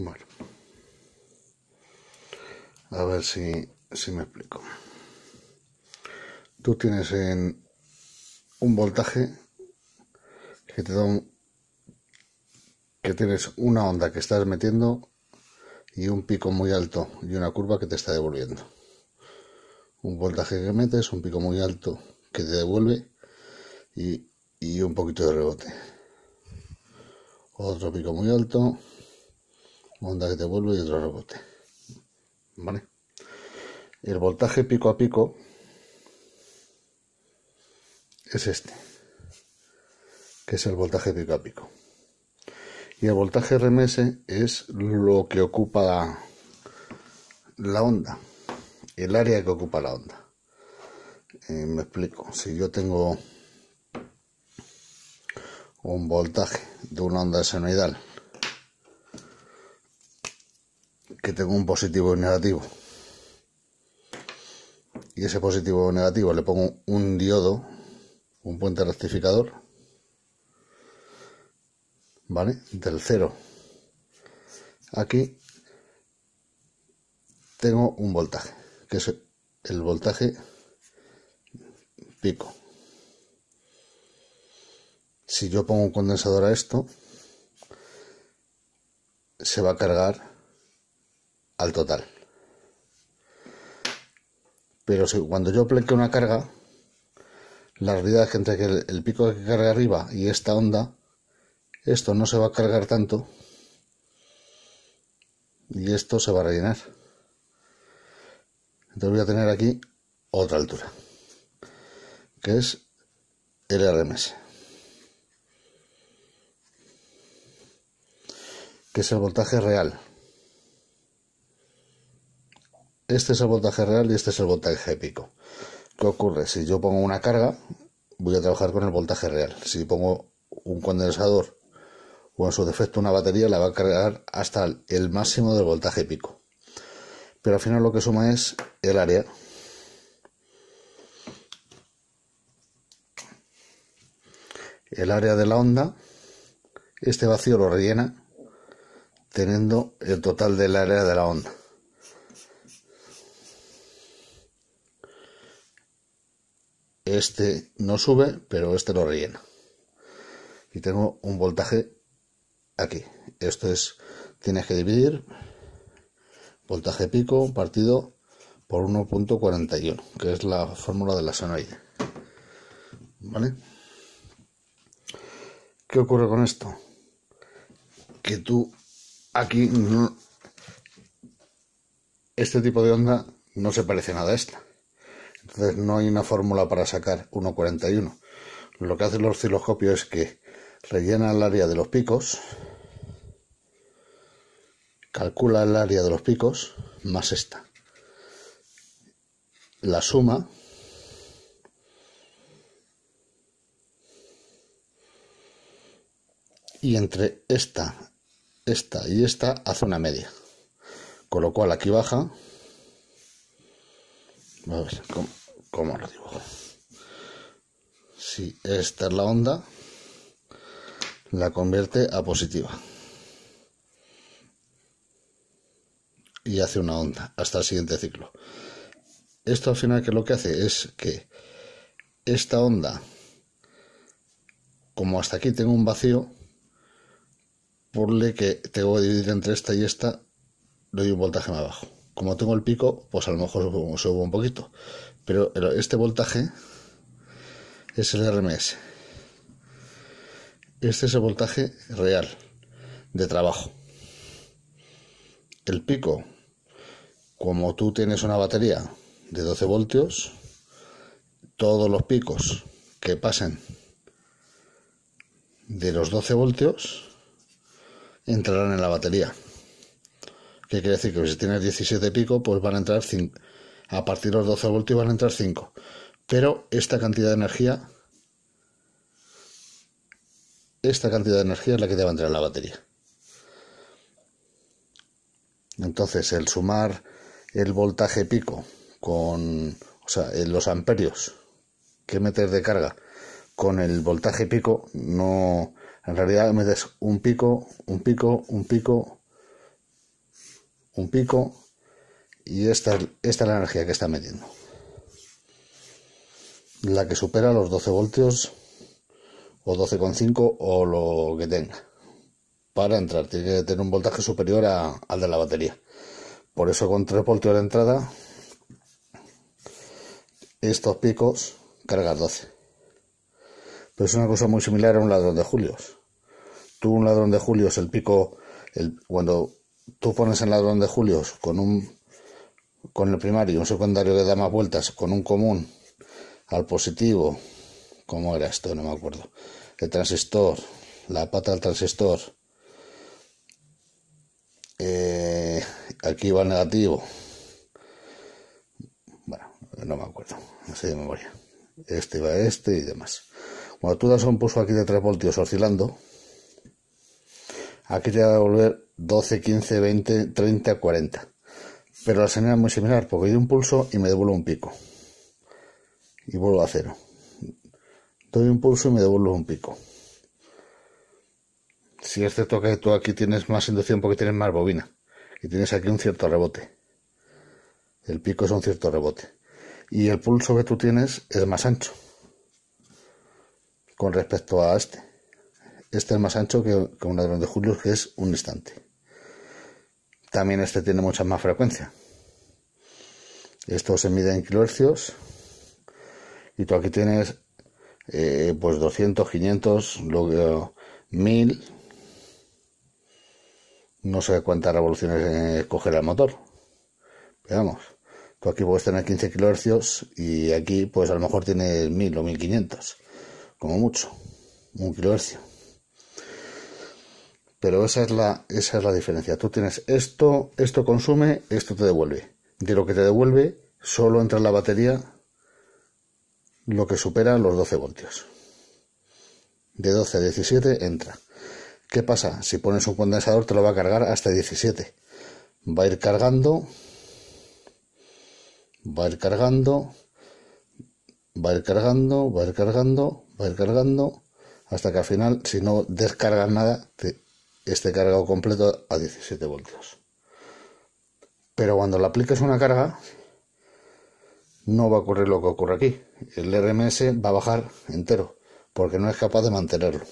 Bueno, a ver si me explico. Tú tienes en un voltaje que te da que tienes una onda que estás metiendo y un pico muy alto y una curva que te está devolviendo. Un voltaje que metes, un pico muy alto que te devuelve y un poquito de rebote. Otro pico muy alto, onda que te devuelve y otro rebote. ¿Vale? El voltaje pico a pico es este, que es el voltaje pico a pico. Y el voltaje RMS es lo que ocupa la onda, el área que ocupa la onda. Me explico. Si yo tengo un voltaje de una onda senoidal que tengo un positivo y un negativo, y ese positivo o negativo le pongo un diodo, un puente rectificador, ¿vale? Del 0 aquí tengo un voltaje, que es el voltaje pico. Si yo pongo un condensador a esto, se va a cargar al total. Pero cuando yo aplique una carga, la realidad es que entre el pico que carga arriba y esta onda, esto no se va a cargar tanto y esto se va a rellenar. Entonces voy a tener aquí otra altura, que es el RMS, que es el voltaje real. Este es el voltaje real y este es el voltaje pico. ¿Qué ocurre? Si yo pongo una carga, voy a trabajar con el voltaje real. Si pongo un condensador o en su defecto una batería, la va a cargar hasta el máximo del voltaje pico. Pero al final lo que suma es el área. El área de la onda, este vacío lo rellena teniendo el total del área de la onda. Este no sube, pero este lo rellena. Y tengo un voltaje aquí. Esto es, tienes que dividir voltaje pico partido por 1.41, que es la fórmula de la senoide. ¿Vale? ¿Qué ocurre con esto? Que tú aquí este tipo de onda no se parece nada a esta. Entonces no hay una fórmula para sacar 1.41. Lo que hace el osciloscopio es que rellena el área de los picos, calcula el área de los picos más esta, la suma y entre esta y esta hace una media, con lo cual aquí baja. A ver cómo lo dibujo. Si esta es la onda, la convierte a positiva y hace una onda hasta el siguiente ciclo. Esto al final, que lo que hace es que esta onda, como hasta aquí tengo un vacío, ponle que tengo que dividir entre esta y esta, le doy un voltaje más bajo. Como tengo el pico, pues a lo mejor subo un poquito, pero este voltaje es el RMS. Este es el voltaje real de trabajo. El pico, como tú tienes una batería de 12 voltios, todos los picos que pasen de los 12 voltios entrarán en la batería. ¿Qué quiere decir? Que si tienes 17 pico, pues van a entrar 5. A partir de los 12 voltios van a entrar 5. Pero esta cantidad de energía es la que te va a entrar en la batería. Entonces, el sumar el voltaje pico con, los amperios que metes de carga con el voltaje pico, no, en realidad metes un pico, un pico, un pico un pico y esta es la energía que está metiendo. La que supera los 12 voltios o 12,5 o lo que tenga. Para entrar tiene que tener un voltaje superior al de la batería. Por eso con 3 voltios de entrada, estos picos cargas 12. Pero es una cosa muy similar a un ladrón de julios. Tú un ladrón de julios, el pico, cuando tú pones en ladrón de julios con el primario y un secundario que da más vueltas, con un común al positivo, ¿cómo era esto? No me acuerdo. El transistor, la pata del transistor, aquí va el negativo. Bueno, no me acuerdo, no sé de memoria. Este va este y demás. Cuando tú das un pulso aquí de 3 voltios oscilando, aquí te va a devolver 12, 15, 20, 30, 40. Pero la señal es muy similar, porque doy un pulso y me devuelve un pico. Y vuelvo a cero. Doy un pulso y me devuelve un pico. Si es cierto que tú aquí tienes más inducción porque tienes más bobina. Y tienes aquí un cierto rebote. El pico es un cierto rebote. Y el pulso que tú tienes es más ancho. Con respecto a este. Este es más ancho que un ladrón de julios, que es un instante. También este tiene mucha más frecuencia. Esto se mide en kilohercios. Y tú aquí tienes pues 200, 500, luego 1000. No sé cuántas revoluciones cogerá el motor. Veamos. Tú aquí puedes tener 15 kilohercios y aquí pues a lo mejor tienes 1000 o 1500. Como mucho. 1 kilohercio. Pero esa es la diferencia. Tú tienes esto consume, esto te devuelve. De lo que te devuelve, solo entra en la batería lo que supera los 12 voltios. De 12 a 17 entra. ¿Qué pasa? Si pones un condensador te lo va a cargar hasta 17. Va a ir cargando, va a ir cargando, va a ir cargando, va a ir cargando, va a ir cargando, hasta que al final, si no descargas nada, esté cargado completo a 17 voltios. Pero cuando le apliques una carga, no va a ocurrir lo que ocurre aquí. El RMS va a bajar entero, porque no es capaz de mantenerlo.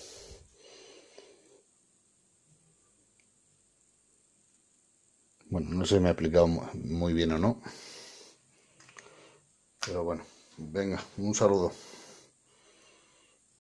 Bueno, no sé si me he explicado muy bien o no. Pero bueno, venga, un saludo.